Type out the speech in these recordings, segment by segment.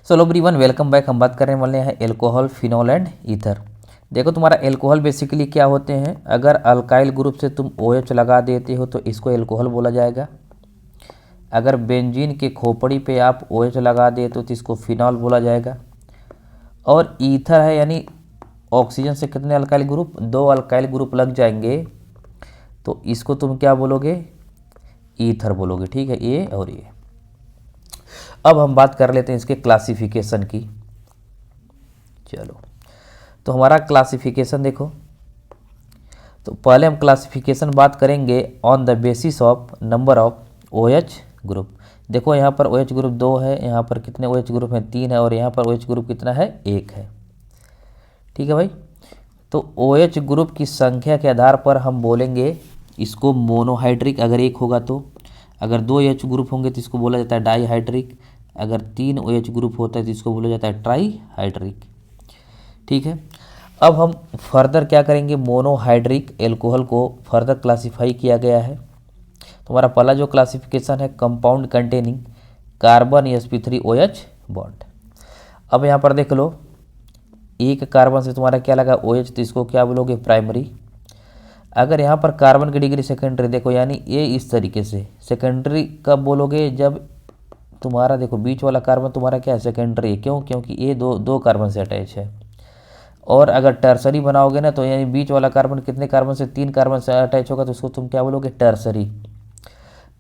Hello everyone, welcome back. हम बात करने वाले हैं एल्कोहल, फिनॉल एंड ईथर। देखो, तुम्हारा एल्कोहल बेसिकली क्या होते हैं। अगर अल्काइल ग्रुप से तुम OH लगा देते हो तो इसको एल्कोहल बोला जाएगा। अगर बेंजीन के खोपड़ी पे आप OH लगा देते हो तो इसको फिनॉल बोला जाएगा। और ईथर है, यानी ऑक्सीजन से कितने अल्काइल ग्रुप, 2 अल्काइल ग्रुप लग जाएंगे तो इसको तुम क्या बोलोगे, ईथर बोलोगे। ठीक है, ए और ए। अब हम बात कर लेते हैं इसके क्लासिफिकेशन की। चलो, तो हमारा क्लासिफिकेशन देखो, तो पहले हम क्लासिफिकेशन बात करेंगे on the basis of number of OH group. देखो यहाँ पर OH ग्रुप 2 है, यहाँ पर कितने OH ग्रुप हैं, 3 है, और यहाँ पर OH ग्रुप कितना है, 1 है। ठीक है भाई, तो OH ग्रुप की संख्या के आधार पर हम बोलेंगे इसको मोनोहाइड्रिक अगर 1 होगा तो। अगर 2 OH ग्रुप होंगे तो इसको बोला जाता है डाईहाइड्रिक। अगर 3 OH ग्रुप होता है तो इसको बोला जाता है ट्राईहाइड्रिक। ठीक है, अब हम फर्दर क्या करेंगे, मोनोहाइड्रिक एल्कोहल को फर्दर क्लासिफाई किया गया है। तुम्हारा पहला जो क्लासिफिकेशन है, compound containing carbon sp3OH bond. अब यहाँ पर देख लो, एक कार्बन से तुम्हारा क्या लगा, OH, तो इसको क्या बोलोगे, प्राइमरी। अगर यहाँ पर कार्बन की डिग्री सेकेंडरी, देखो यानी ये इस तरीके से सेकेंडरी कब बोलोगे, जब तुम्हारा देखो बीच वाला कार्बन तुम्हारा क्या है, सेकेंडरी है। क्यों? क्योंकि ये दो कार्बन से अटैच है। और अगर टर्सरी बनाओगे ना, तो यानी बीच वाला कार्बन कितने कार्बन से, 3 कार्बन से अटैच होगा, तो उसको तुम क्या बोलोगे, टर्सरी।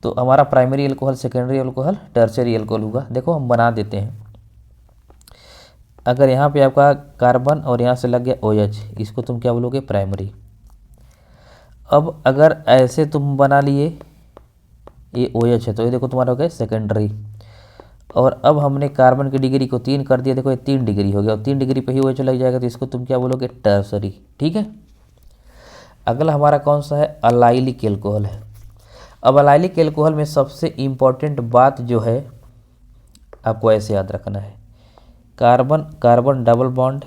तो हमारा primary alcohol, secondary alcohol, tertiary alcohol होगा। देखो हम बना देते हैं। अगर यहाँ पे आपका कार्बन और यहाँ से लग गया OH, इसको तुम क्या बोलोगे, प्राइमरी। अब अगर ऐसे तुम बना लिए, ये OH है तो ये देखो तुम्हारा हो गया सेकेंडरी। और अब हमने कार्बन की डिग्री को 3 कर दिया, देखो ये 3 डिग्री हो गया, और 3 डिग्री पे ही OH लग जाएगा, तो इसको तुम क्या बोलोगे, टर्सरी। ठीक है, अगला हमारा कौन सा है, अलाइलिक एल्कोहल है। अब अलाइलिक एल्कोहल में सबसे इम्पॉर्टेंट बात जो है, आपको ऐसे याद रखना है, कार्बन कार्बन डबल बॉन्ड,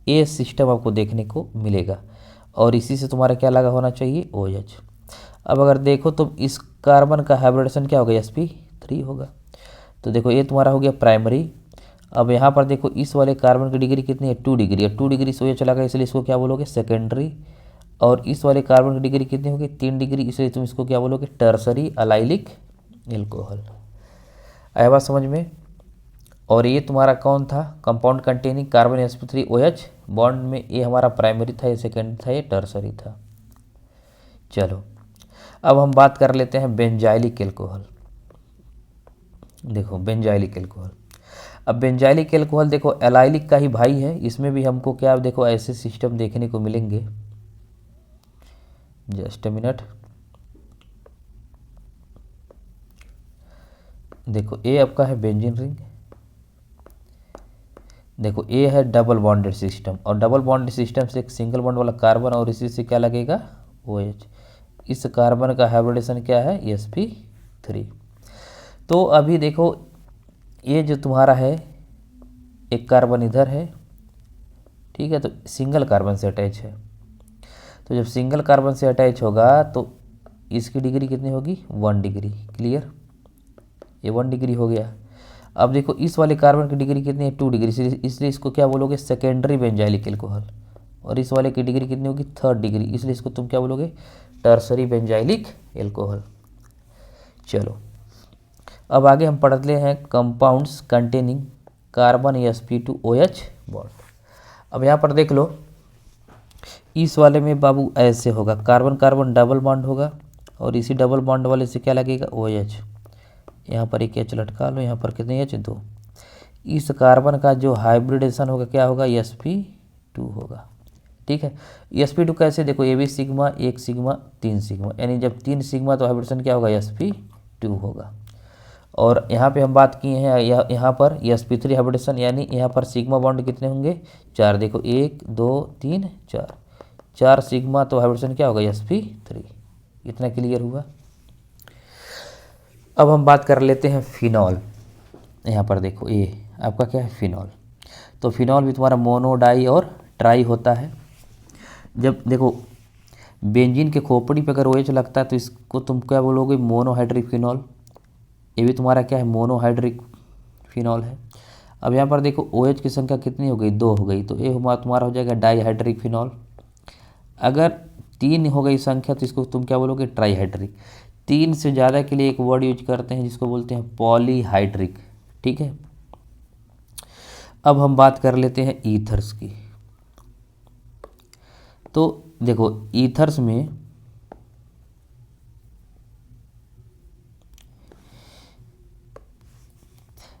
ये सिस्टम आपको देखने को मिलेगा, और इसी से तुम्हारा क्या लगा होना चाहिए, OH। अब अगर देखो तो इस कार्बन का हाइब्रिडेशन क्या होगा, sp3 होगा। तो देखो ये तुम्हारा हो गया प्राइमरी। अब यहाँ पर देखो इस वाले कार्बन की डिग्री कितनी है, 2 डिग्री है, 2 डिग्री से OH चला गया, इसलिए इसको क्या बोलोगे, सेकेंडरी। और इस वाले कार्बन की डिग्री कितनी होगी, 3 डिग्री, इसलिए तुम इसको क्या बोलोगे, टर्सरी अलाइलिक एल्कोहल। आया बात समझ में। और ये तुम्हारा कौन था, compound containing carbon sp3OH bond में, ये हमारा प्राइमरी था, ये सेकेंडरी था, ये टर्सरी था। चलो, अब हम बात कर लेते हैं बेंजाइलिक एल्कोहल। देखो बेंजाइलिक एल्कोहल, अब बेंजाइलिक एल्कोहल देखो एलाइलिक का ही भाई है। इसमें भी हमको क्या, देखो ऐसे सिस्टम देखने को मिलेंगे। जस्ट अ मिनट, देखो ए आपका है बेंजीन रिंग, देखो ए है डबल बॉन्डेड सिस्टम, और डबल बॉन्डेड सिस्टम से एक सिंगल बॉन्ड वाला कार्बन, और इसी से क्या लगेगा, OH। इस कार्बन का हाइब्रिडेशन क्या है, sp3। तो अभी देखो ये जो तुम्हारा है, एक कार्बन इधर है, ठीक है, तो सिंगल कार्बन से अटैच है। तो जब सिंगल कार्बन से अटैच होगा तो इसकी डिग्री कितनी होगी, 1 डिग्री। क्लियर, ये 1 डिग्री हो गया। अब देखो इस वाले कार्बन की डिग्री कितनी है, 2 डिग्री, इसलिए इसको क्या बोलोगे, सेकेंडरी बेंजाइलिक एल्कोहल। और इस वाले की डिग्री कितनी होगी, 3rd डिग्री, इसलिए इसको तुम क्या बोलोगे, टर्सरी बेंजाइलिक एल्कोहल। चलो, अब आगे हम पढ़ते हैं compounds containing carbon sp2OH bond. अब यहाँ पर देख लो, इस वाले में बाबू ऐसे होगा, कार्बन कार्बन डबल बॉन्ड होगा, और इसी डबल बॉन्ड वाले से क्या लगेगा, OH। यहाँ पर एक H लटका लो, यहाँ पर कितने H, 2। इस कार्बन का जो हाइब्रिडेशन होगा क्या होगा, sp2 होगा। ठीक है, sp2 कैसे, देखो ये भी सिग्मा, 1 सिग्मा, 3 सिग्मा, यानी जब 3 सिग्मा तो हाइब्रिडेशन क्या होगा, sp2 होगा। और यहाँ पे हम बात किए हैं यहाँ पर sp3 हाइब्रिडेशन, यानी यहाँ पर सिग्मा बॉन्ड कितने होंगे, 4। देखो 1 2 3 4, 4 सिग्मा तो हाइब्रिडेशन क्या होगा, sp3। इतना क्लियर हुआ। अब हम बात कर लेते हैं फिनॉल। यहाँ पर देखो ये आपका क्या है, फिनॉल। तो फिनॉल भी तुम्हारा मोनो, डाई और ट्राई होता है। जब देखो बेंजीन के खोपड़ी पे अगर OH लगता है तो इसको तुम क्या बोलोगे, मोनोहाइड्रिक फिनॉल। ये भी तुम्हारा क्या है, मोनोहाइड्रिक फिनॉल है। अब यहाँ पर देखो OH की संख्या कितनी हो गई, 2 हो गई, तो ये तुम्हारा हो जाएगा डाईहाइड्रिक फिनॉल। अगर 3 हो गई संख्या तो इसको तुम क्या बोलोगे, ट्राईहाइड्रिक। 3 से ज़्यादा के लिए एक वर्ड यूज करते हैं जिसको बोलते हैं पॉलीहाइड्रिक। ठीक है, अब हम बात कर लेते हैं ईथर्स की। तो देखो ईथर्स में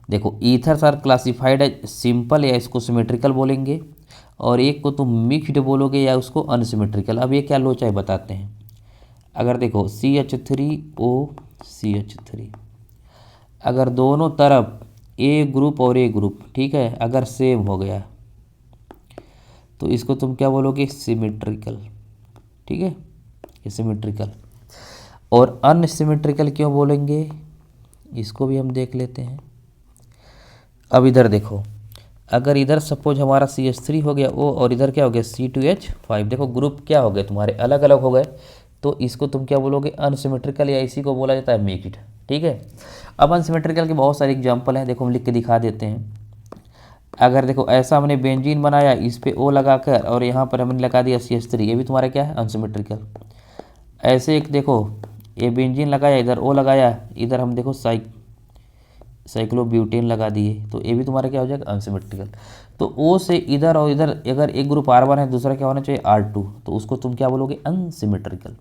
देखो ethers are classified as simple, या इसको सिमेट्रिकल बोलेंगे, और एक को तुम मिक्स्ड बोलोगे या उसको अनसिमेट्रिकल। अब ये क्या लोचा है बताते हैं। अगर देखो CH3O CH3, अगर दोनों तरफ ए ग्रुप और ए ग्रुप, ठीक है, अगर सेम हो गया तो इसको तुम क्या बोलोगे, सिमेट्रिकल। ठीक है, ये सिमेट्रिकल। और अनसिमेट्रिकल क्यों बोलेंगे, इसको भी हम देख लेते हैं। अब इधर देखो, अगर इधर सपोज हमारा CH3 हो गया O और इधर क्या हो गया C2H5, देखो ग्रुप क्या हो गए तुम्हारे, अलग अलग हो गए, तो इसको तुम क्या बोलोगे, अनसिमेट्रिकल, या इसी को बोला जाता है मिक्स्ड। ठीक है, अब अनसिमेट्रिकल के बहुत सारे एग्जांपल हैं, देखो हम लिख के दिखा देते हैं। अगर देखो ऐसा हमने बेंजीन बनाया, इस पे O लगाकर और यहाँ पर हमने लगा दिया CH3, ये भी तुम्हारा क्या है, अनसिमेट्रिकल। ऐसे एक देखो, ये बेंजीन लगाया, इधर O लगाया, इधर हम देखो साइक्लोब्यूटेन लगा दिए, तो ये भी तुम्हारा क्या हो जाएगा, अनसिमेट्रिकल। तो O से इधर और इधर अगर एक ग्रुप R1 है, दूसरा क्या होना चाहिए R2, तो उसको तुम क्या बोलोगे, अनसिमेट्रिकल।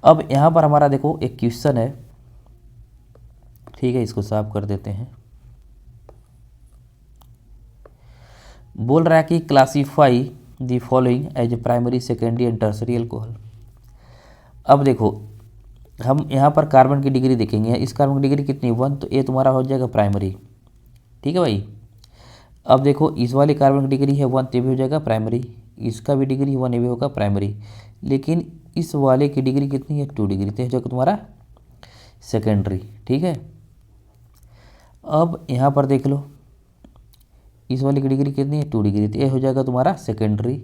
अब यहाँ पर हमारा देखो एक क्वेश्चन है, ठीक है, इसको साफ कर देते हैं। बोल रहा है कि classify the following as primary, secondary and tertiary alcohol. अब देखो हम यहाँ पर कार्बन की डिग्री देखेंगे, इस कार्बन की डिग्री कितनी 1, तो ये तुम्हारा हो जाएगा प्राइमरी। ठीक है भाई, अब देखो इस वाले कार्बन की डिग्री है 1, तो ये भी हो जाएगा प्राइमरी, इसका भी डिग्री 1, ये भी होगा प्राइमरी। लेकिन इस वाले की डिग्री कितनी है 2 डिग्री, तो जो तुम्हारा सेकेंडरी। ठीक है, अब यहाँ पर देख लो, इस वाले की डिग्री कितनी है 2 डिग्री, तो ये हो जाएगा तुम्हारा सेकेंडरी।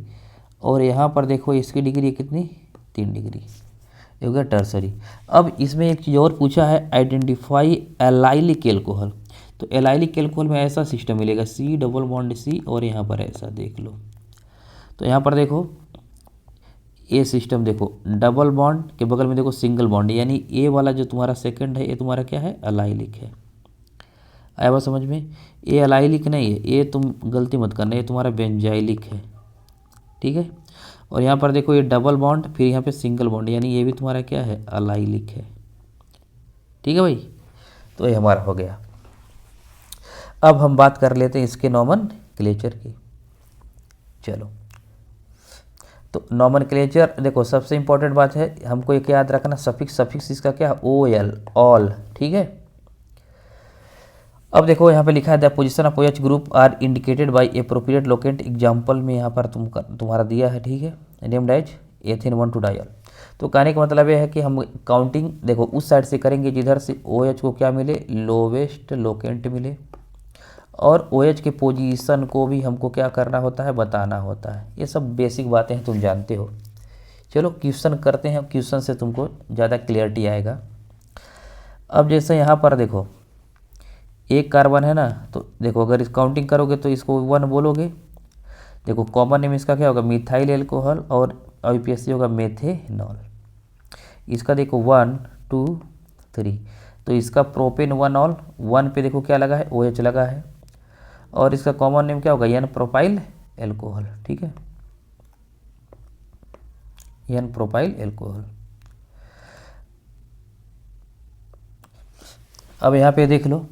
और यहाँ पर देखो इसकी डिग्री कितनी 3 डिग्री, ये हो गया टर्सरी। अब इसमें एक चीज़ और पूछा है, आइडेंटिफाई एलाइलिक एल्कोहल। तो एलाइलिक एल्कोहल में ऐसा सिस्टम मिलेगा, C डबल बॉन्ड C, और यहाँ पर ऐसा देख लो। तो यहाँ पर देखो ये सिस्टम देखो, डबल बॉन्ड के बगल में देखो सिंगल बॉन्ड, यानी ए वाला जो तुम्हारा सेकंड है ये तुम्हारा क्या है, एलाइलिक है। आया बात समझ में, ये एलाइलिक नहीं है, ये तुम गलती मत करना, ये तुम्हारा बेंजाइलिक है। ठीक है, और यहाँ पर देखो ये डबल बॉन्ड, फिर यहाँ पे सिंगल बॉन्ड, यानी ये भी तुम्हारा क्या है, एलाइलिक है। ठीक है भाई, तो ये हमारा हो गया। अब हम बात कर लेते हैं इसके नॉमेनक्लेचर की। चलो, तो नॉमेनक्लेचर देखो, सबसे इंपॉर्टेंट बात है हमको एक याद रखना, सफिक्स इसका क्या है, OL, ऑल। ठीक है, अब देखो यहाँ पे लिखा है the position of OH group are indicated by appropriate locant. Example में यहाँ पर तुम्हारा दिया है, ठीक है, नेम्ड एज एथेन 1,2 डायल। तो कहने का मतलब यह है कि हम काउंटिंग देखो उस साइड से करेंगे जिधर से OH को क्या मिले, लोवेस्ट लोकेंट मिले, और OH के पोजीशन को भी हमको क्या करना होता है, बताना होता है। ये सब बेसिक बातें हैं, तुम जानते हो। चलो क्वेश्चन करते हैं, क्वेश्चन से तुमको ज़्यादा क्लियरिटी आएगा। अब जैसे यहाँ पर देखो एक कार्बन है ना, तो देखो अगर इस काउंटिंग करोगे तो इसको 1 बोलोगे। देखो कॉमन नेम इसका क्या होगा, मिथाइल एल्कोहल, और IUPAC होगा मेथेनॉल। इसका देखो 1 2 3, तो इसका प्रोपेन 1 ऑल 1 पे देखो क्या लगा है, OH लगा है, और इसका कॉमन नेम क्या होगा, N प्रोपाइल एल्कोहल। ठीक है, N प्रोपाइल एल्कोहल। अब यहाँ पे देख लो,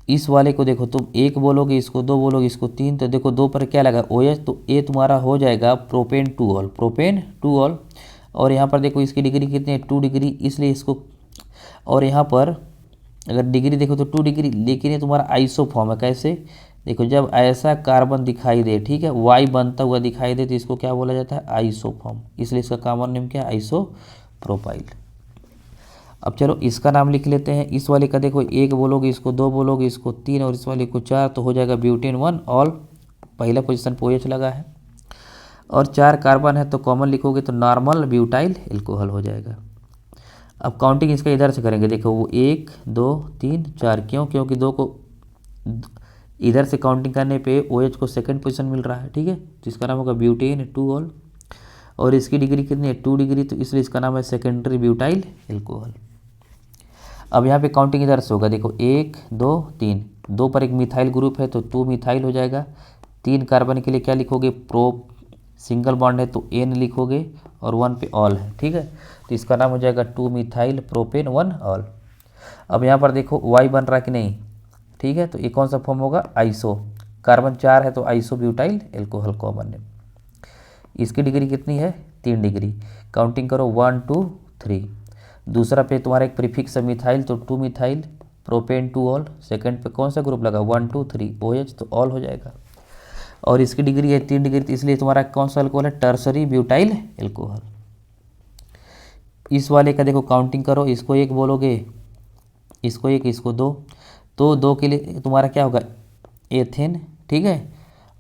इस वाले को देखो तुम 1 बोलोगे, इसको 2 बोलोगे, इसको 3, तो देखो 2 पर क्या लगा, OH, तो ये तुम्हारा हो जाएगा प्रोपेन 2 ऑल, प्रोपेन 2 ऑल। और यहाँ पर देखो इसकी डिग्री कितनी है 2 डिग्री, इसलिए इसको, और यहाँ पर अगर डिग्री देखो तो 2 डिग्री, लेकिन ये तुम्हारा आइसोफॉर्म है। कैसे, देखो जब ऐसा कार्बन दिखाई दे, ठीक है, Y बनता हुआ दिखाई दे, तो इसको क्या बोला जाता है, आइसोफॉर्म, इसलिए इसका कॉमन नेम क्या है, आइसोप्रोपाइल। अब चलो इसका नाम लिख लेते हैं। इस वाले का देखो 1 बोलोगे, इसको 2 बोलोगे, इसको 3, और इस वाले को 4, तो हो जाएगा ब्यूटेन 1 ऑल, पहला पोजीशन पे OH लगा है, और 4 कार्बन है तो कॉमन लिखोगे तो नॉर्मल ब्यूटाइल एल्कोहल हो जाएगा। अब काउंटिंग इसका इधर से करेंगे, देखो वो 1 2 3 4, क्यों, क्योंकि 2 को इधर से काउंटिंग करने पे OH को सेकंड पोजीशन मिल रहा है, ठीक है, तो इसका नाम होगा ब्यूटेन 2 ऑल, और इसकी डिग्री कितनी है 2 डिग्री, तो इसलिए इसका नाम है सेकेंडरी ब्यूटाइल एल्कोहल। अब यहाँ पे काउंटिंग इधर से होगा, देखो 1 2 3, 2 पर एक मिथाइल ग्रुप है तो 2 मिथाइल हो जाएगा, 3 कार्बन के लिए क्या लिखोगे, प्रो सिंगल बॉन्ड है तो N लिखोगे, और 1 पे ऑल है, ठीक है, तो इसका नाम हो जाएगा 2 मिथाइल प्रोपेन 1 ऑल। अब यहाँ पर देखो Y बन रहा है कि नहीं, ठीक है, तो ये कौन सा फॉर्म होगा, आइसो, कार्बन 4 है तो iso butyl alcohol common name. इसकी डिग्री कितनी है 3 डिग्री, काउंटिंग करो 1 2 3। दूसरा पे तुम्हारा एक प्रीफिक्स है मिथाइल तो 2 मिथाइल प्रोपेन 2 ऑल, सेकंड पे कौन सा ग्रुप लगा 1 2 3 OH तो ऑल हो जाएगा, और इसकी डिग्री है 3 डिग्री, तो इसलिए तुम्हारा कौन सा अल्कोहल है, टर्सरी ब्यूटाइल एल्कोहल। इस वाले का देखो काउंटिंग करो, इसको 1 बोलोगे, इसको 1, इसको 2, तो 2 के लिए तुम्हारा क्या होगा एथेन, ठीक है,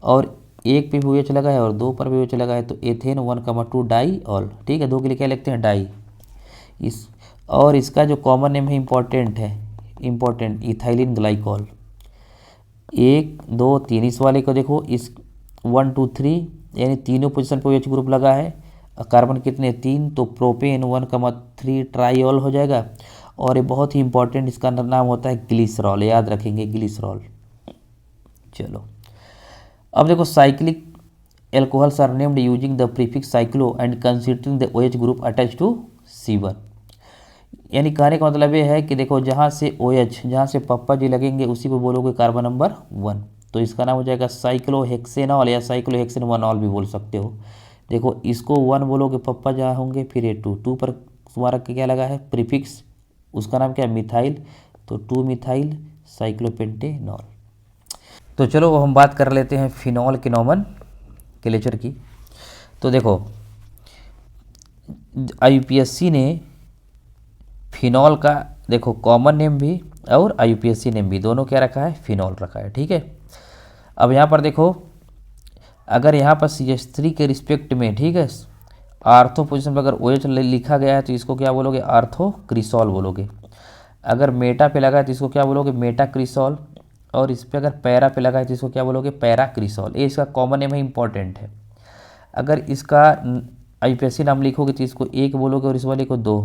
और 1 पे भी OH लगा है और 2 पर भी OH लगा है तो एथेन 1,2 डाई ऑल, ठीक है, 2 के लिए क्या लिखते हैं डाई। इस और इसका जो कॉमन नेम है इम्पोर्टेंट इथाइलिन ग्लाइकॉल, 1 2 3, इस वाले को देखो, इस 1 2 3 यानी तीनों पोजीशन पे OH ग्रुप लगा है, कार्बन कितने 3, तो प्रोपेन 1,3 ट्राईऑल हो जाएगा, और ये बहुत ही इंपॉर्टेंट इसका नाम होता है ग्लिसरॉल, याद रखेंगे ग्लिसरॉल। चलो अब देखो cyclic alcohols are named using the prefix cyclo and considering the OH group attach to C1, यानी कहने का मतलब ये है कि देखो जहाँ से OH, जहाँ से पप्पा जी लगेंगे उसी को बोलोगे कार्बन नंबर 1, तो इसका नाम हो जाएगा साइक्लोहेक्सेनॉल या साइक्लोहेक्सेन 1 ऑल भी बोल सकते हो। देखो इसको 1 बोलोगे पप्पा जहाँ होंगे, फिर ये 2 पर तुम्हारा क्या लगा है प्रीफिक्स, उसका नाम क्या है मिथाइल, तो 2 मिथाइल साइक्लोपेंटेनॉल। तो चलो हम बात कर लेते हैं फिनॉल के नोमेनक्लेचर की। तो देखो IUPAC ने फिनॉल का देखो कॉमन नेम भी और IUPAC नेम भी दोनों क्या रखा है, फिनॉल रखा है, ठीक है। अब यहाँ पर देखो अगर यहाँ पर CH3 के रिस्पेक्ट में, ठीक है, आर्थो पोजीशन पर अगर OH लिखा गया है तो इसको क्या बोलोगे, आर्थो क्रिसॉल बोलोगे। अगर मेटा पे लगा है तो इसको क्या बोलोगे, मेटा क्रिसॉल, और इस पर अगर पैरा पे लगा है तो इसको क्या बोलोगे, पैरा क्रिसॉल। ये इसका कॉमन नेम है, इंपॉर्टेंट है। अगर इसका IUPAC नाम लिखोगे तो इसको 1 बोलोगे और इस वाले को 2,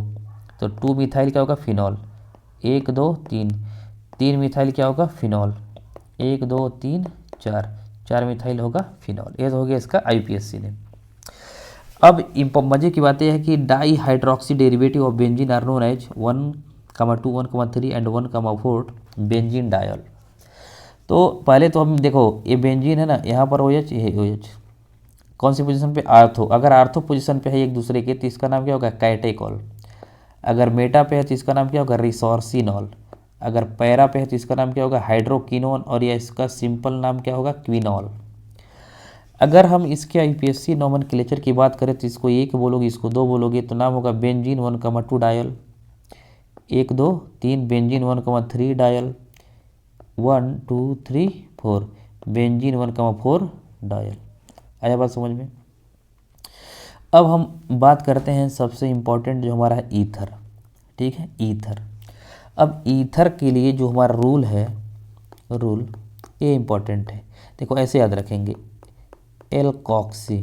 तो 2 मिथाइल क्या होगा फिनॉल, 1 2 3, 3 मिथाइल क्या होगा फिनॉल, 1 2 3 4, 4 मिथाइल होगा फिनॉल। ये तो हो गया इसका IUPAC नेम। अब मजे की बात यह है कि di hydroxy derivative of benzene are known as 1,2 1,3 and 1,4 benzene diol. तो पहले तो हम देखो ये बेंजीन है ना, यहाँ पर OH, ये OH कौन सी पोजीशन पे, आर्थो। अगर आर्थो पोजीशन पे है एक दूसरे के तो इसका नाम क्या होगा, कैटेकॉल। अगर मेटा पे है तो इसका नाम क्या होगा, रिसोर्सिनॉल। अगर पैरा पे है तो इसका नाम क्या होगा, हाइड्रोकिनोन, और या इसका सिंपल नाम क्या होगा, क्विनॉल। अगर हम इसके IUPAC नोमेनक्लेचर की बात करें तो इसको 1 बोलोगे, इसको 2 बोलोगे तो नाम होगा benzene 1,2 dial, 1 2 3 benzene 1,3 dial, 1 2 3 4 benzene 1,4 dial. आया बात समझ में। अब हम बात करते हैं सबसे इम्पोर्टेंट जो हमारा है ईथर, ठीक है, ईथर। अब ईथर के लिए जो हमारा रूल है, रूल ये इम्पोर्टेंट है, देखो ऐसे याद रखेंगे, एल्कोक्सी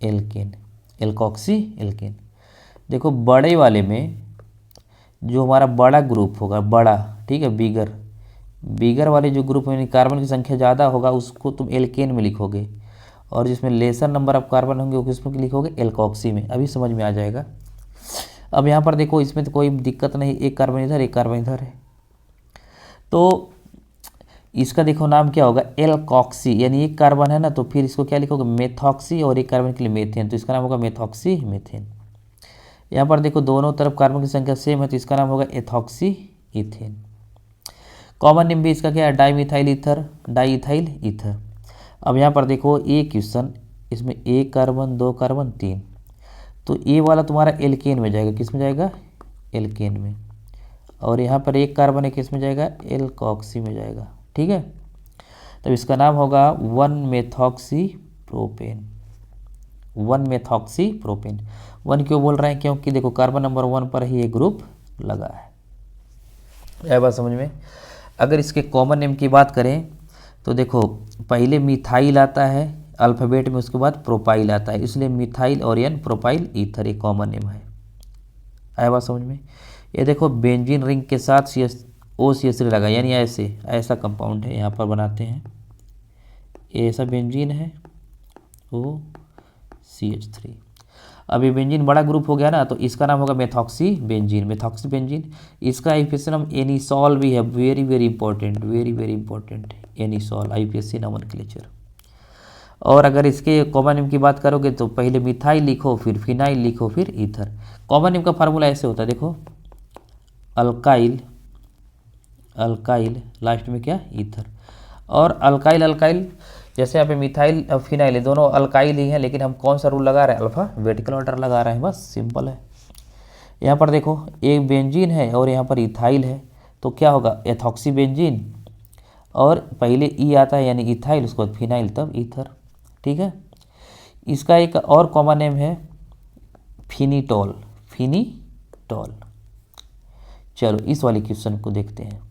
एल्केन, एल्कोक्सी एल्केन। देखो बड़े वाले में जो हमारा बड़ा ग्रुप होगा, बड़ा, ठीक है, बिगर वाले जो ग्रुप में कार्बन की संख्या ज़्यादा होगा उसको तुम एल्केन में लिखोगे, और जिसमें लेसर नंबर ऑफ कार्बन होंगे उसमें लिखोगे एल्कोक्सी में। अभी समझ में आ जाएगा। अब यहाँ पर देखो इसमें तो कोई दिक्कत नहीं, एक कार्बन इधर एक कार्बन इधर है, तो इसका देखो नाम क्या होगा, एल्कोक्सी, यानी एक कार्बन है ना तो फिर इसको क्या लिखोगे, मेथॉक्सी, और एक कार्बन के लिए मेथेन, तो इसका नाम होगा मेथॉक्सी मीथेन। यहाँ पर देखो दोनों तरफ कार्बन की संख्या सेम है तो इसका नाम होगा एथॉक्सी इथेन। कॉमन नेम भी इसका क्या है, dimethyl ether, di ethyl ether. अब यहाँ पर देखो ये क्वेश्चन, इसमें 1 कार्बन 2 कार्बन 3, तो ये वाला तुम्हारा एल्केन में जाएगा, किस में जाएगा, एल्केन में, और यहाँ पर 1 कार्बन है किस में जाएगा, एल्कोक्सी में जाएगा, ठीक है। तब इसका नाम होगा 1-मेथॉक्सी प्रोपेन, 1-मेथॉक्सी प्रोपेन। 1 क्यों बोल रहे हैं, क्योंकि देखो कार्बन नंबर 1 पर ही ये ग्रुप लगा है। यह बात समझ में। अगर इसके कॉमन नेम की बात करें तो देखो पहले मिथाइल आता है अल्फ़ाबेट में, उसके बाद प्रोपाइल आता है, इसलिए मिथाइल और एन प्रोपाइल ईथर एक कॉमन नेम है। आया बात समझ में। ये देखो बेंजीन रिंग के साथ OCH3 लगा, यानी ऐसा कंपाउंड है, यहाँ पर बनाते हैं, ये ऐसा बेंजीन है OCH3। अब ये बेंजीन बड़ा ग्रुप हो गया ना, तो इसका नाम होगा मेथॉक्सी बेंजीन। इसका आईपीएससी नाम एनिसॉल भी है, very very important anisole IPSC nomenclature. और अगर इसके कॉमन नेम की बात करोगे तो पहले मिथाइल लिखो, फिर फिनाइल लिखो, फिर ईथर। कॉमन नेम का फार्मूला ऐसे होता है, देखो अल्काइल लास्ट में क्या ईथर। और अल्काइल जैसे यहाँ पे मिथाइल और फिनाइल दोनों अल्काइल ही हैं, लेकिन हम कौन सा रूल लगा रहे हैं, अल्फ़ाबेटिकल ऑर्डर लगा रहे हैं, बस सिंपल है। यहाँ पर देखो एक बेंजीन है और यहाँ पर इथाइल है, तो क्या होगा एथॉक्सी बेंजीन, और पहले ई आता है यानी इथाइल, उसके बाद फिनाइल, तब ईथर। ठीक है। इसका एक और कॉमन नेम है फिनिटॉल। चलो इस वाले क्वेश्चन को देखते हैं।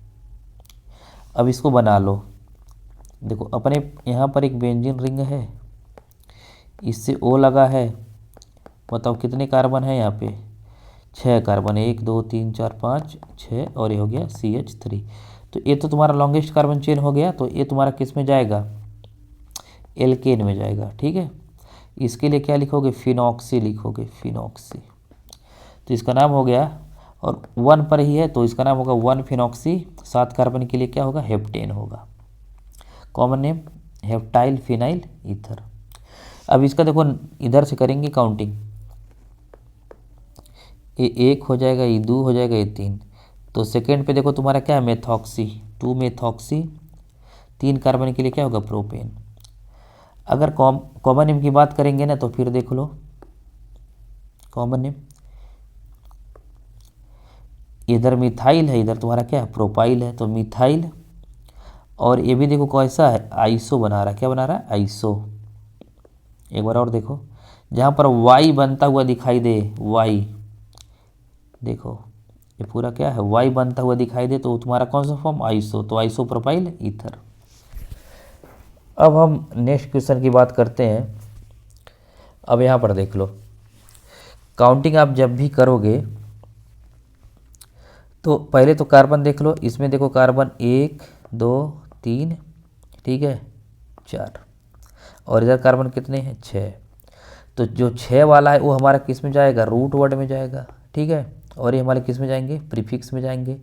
अब इसको बना लो। देखो अपने यहाँ पर एक बेंजीन रिंग है, इससे O लगा है, बताओ कितने कार्बन है यहाँ पे, 6 कार्बन है, 1 2 3 4 5 6, और ये हो गया CH3। तो ये तो तुम्हारा लॉन्गेस्ट कार्बन चेन हो गया, तो ये तुम्हारा किस में जाएगा, एल्केन में जाएगा। ठीक है। इसके लिए क्या लिखोगे, फिनॉक्सी लिखोगे, फिनॉक्सी। तो इसका नाम हो गया, और 1 पर ही है तो इसका नाम होगा 1 फिनॉक्सी। 7 कार्बन के लिए क्या होगा, हेप्टेन होगा। Common name heptyl phenyl ether. अब इसका देखो इधर से करेंगे काउंटिंग, ये 1 हो जाएगा, ये 2 हो जाएगा, ये 3। तो सेकेंड पे देखो तुम्हारा क्या है, मेथॉक्सी, 2 मेथॉक्सी। 3 कार्बन के लिए क्या होगा, प्रोपेन। अगर कॉमन नेम की बात करेंगे ना, तो फिर देख लो कॉमन नेम, इधर मिथाइल है, इधर तुम्हारा क्या है, प्रोपाइल है, तो मिथाइल। और ये भी देखो कैसा है, आइसो बना रहा है, क्या बना रहा है, आइसो। एक बार और देखो, जहाँ पर वाई बनता हुआ दिखाई दे, वाई, देखो ये पूरा क्या है, वाई बनता हुआ दिखाई दे, तो तुम्हारा कौन सा फॉर्म, आइसो, तो आइसो प्रोपाइल ईथर। अब हम नेक्स्ट क्वेश्चन की बात करते हैं। अब यहाँ पर देख लो, काउंटिंग आप जब भी करोगे तो पहले तो कार्बन देख लो, इसमें देखो कार्बन 1 2 3, ठीक है, 4, और इधर कार्बन कितने हैं, 6। तो जो 6 वाला है वो हमारा किस में जाएगा, रूट वर्ड में जाएगा। ठीक है। और ये हमारे किस में जाएंगे, प्रीफिक्स में जाएंगे।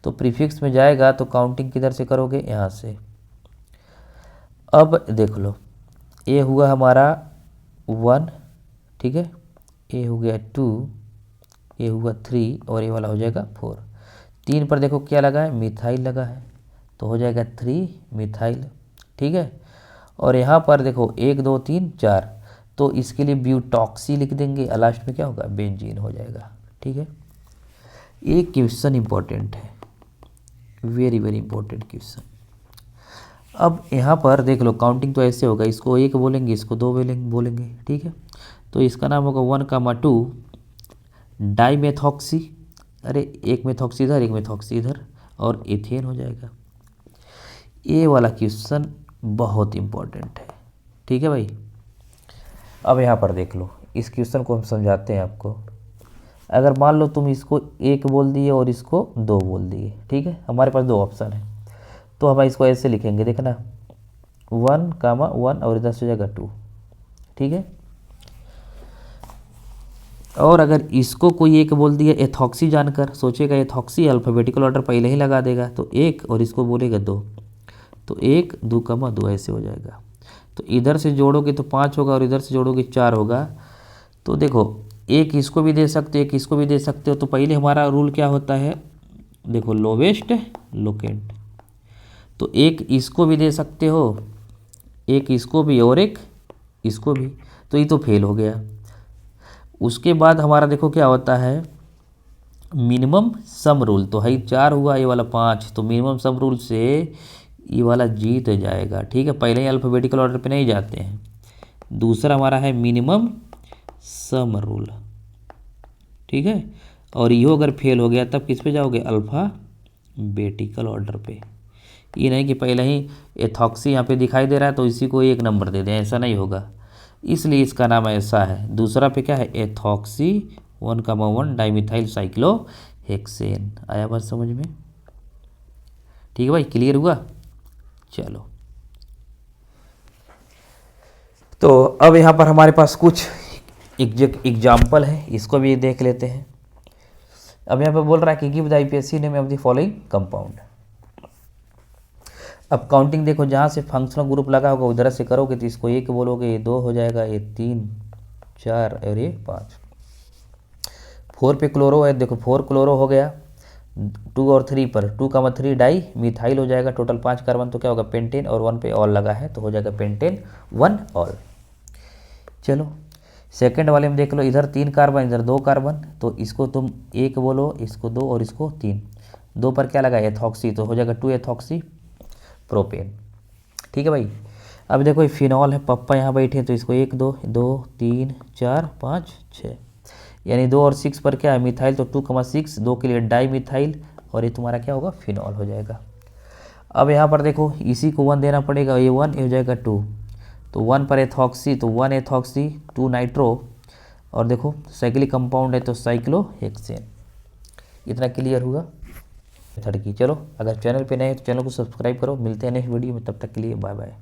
तो प्रीफिक्स में जाएगा तो काउंटिंग किधर से करोगे, यहाँ से। अब देख लो, ये हुआ हमारा 1, ठीक है, ये हो गया 2, ये हुआ 3, और ये वाला हो जाएगा 4। 3 पर देखो क्या लगा है, मिथाइल लगा है, तो हो जाएगा 3 मिथाइल। ठीक है। और यहाँ पर देखो 1 2 3 4, तो इसके लिए ब्यूटॉक्सी लिख देंगे, लास्ट में क्या होगा, बेंजीन हो जाएगा। ठीक है। एक क्वेश्चन इंपॉर्टेंट है, वेरी वेरी इंपॉर्टेंट क्वेश्चन। अब यहाँ पर देख लो काउंटिंग तो ऐसे होगा, इसको 1 बोलेंगे, इसको 2 बोलेंगे। ठीक है। तो इसका नाम होगा 1,2 डाईमेथॉक्सी, अरे एक मेथॉक्सी इधर, एक मेथॉक्सी इधर, और एथेन हो जाएगा। ये वाला क्वेश्चन बहुत इंपॉर्टेंट है। ठीक है भाई। अब यहाँ पर देख लो, इस क्वेश्चन को हम समझाते हैं आपको। अगर मान लो तुम इसको 1 बोल दिए और इसको 2 बोल दिए, ठीक है, हमारे पास 2 ऑप्शन है, तो हम इसको ऐसे लिखेंगे, देखना 1,1 और इधर से हो जाएगा 2। ठीक है। और अगर इसको कोई 1 बोल दिया एथॉक्सी जानकर, सोचेगा एथॉक्सी अल्फ़ाबेटिकल ऑर्डर पहले ही लगा देगा, तो 1, और इसको बोलेगा 2, तो 1 2, 2 ऐसे हो जाएगा। तो इधर से जोड़ोगे तो 5 होगा, और इधर से जोड़ोगे 4 होगा। तो देखो एक इसको भी दे सकते हो, एक इसको भी दे सकते हो। तो पहले हमारा रूल क्या होता है, देखो लोवेस्ट लोकेंट, तो एक इसको भी दे सकते हो, एक इसको भी, और एक इसको भी, तो ये तो फेल हो गया। उसके बाद हमारा देखो क्या होता है, मिनिमम सम रूल, तो है 4 हुआ, ये वाला 5, तो मिनिमम सम रूल से ये वाला जीत जाएगा। ठीक है। पहले ही अल्फ़ाबेटिकल ऑर्डर पे नहीं जाते हैं। दूसरा हमारा है मिनिमम सम रूल। ठीक है। और यो अगर फेल हो गया तब किस पे जाओगे, अल्फ़ाबेटिकल ऑर्डर पे। ये नहीं कि पहले ही एथॉक्सी यहाँ पे दिखाई दे रहा है तो इसी को 1 नंबर दे दें, ऐसा नहीं होगा, इसलिए इसका नाम ऐसा है। दूसरा पे क्या है, एथॉक्सी 1,1 डाइमिथाइल साइक्लोहेक्सेन। आया बात समझ में? ठीक है भाई, क्लियर हुआ? चलो, तो अब यहाँ पर हमारे पास कुछ एग्जाम्पल है, इसको भी देख लेते हैं। अब यहाँ पे बोल रहा है कि give the IPSC name of the following compound. अब काउंटिंग देखो, जहाँ से फंक्शनल ग्रुप लगा होगा उधर से करोगे तो इसको 1 बोलोगे, ये 2 हो जाएगा, ये 3 4 और ये 5। 4 पे क्लोरो है, देखो 4 क्लोरो हो गया। 2 और 3 पर 2,3 डाई मिथाइल हो जाएगा, टोटल 5 कार्बन, तो क्या होगा पेंटेन, और 1 पे ऑल लगा है तो हो जाएगा पेंटेन 1 ऑल। चलो सेकंड वाले में देख लो, इधर 3 कार्बन इधर 2 कार्बन, तो इसको तुम 1 बोलो, इसको 2 और इसको 3। 2 पर क्या लगा एथॉक्सी, तो हो जाएगा 2 एथॉक्सी प्रोपेन। ठीक है भाई। अब देखो ये फिनॉल है, पप्पा यहाँ बैठे तो इसको 1 2 2 3 4 5 6, यानी 2 और 6 पर क्या है मिथाइल, तो 2,6 2 के लिए डाई मिथाइल, और ये तुम्हारा क्या होगा फिनॉल हो जाएगा। अब यहाँ पर देखो इसी को 1 देना पड़ेगा, ये 1 हो जाएगा 2, तो 1 पर एथॉक्सी तो 1 एथॉक्सी 2 नाइट्रो, और देखो साइक्लिक कंपाउंड है तो साइक्लोहेक्सेन। इतना क्लियर हुआ मेथड की। चलो अगर चैनल पे नए हैं तो चैनल को सब्सक्राइब करो, मिलते हैं नेक्स्ट वीडियो में, तब तक के लिए बाय बाय।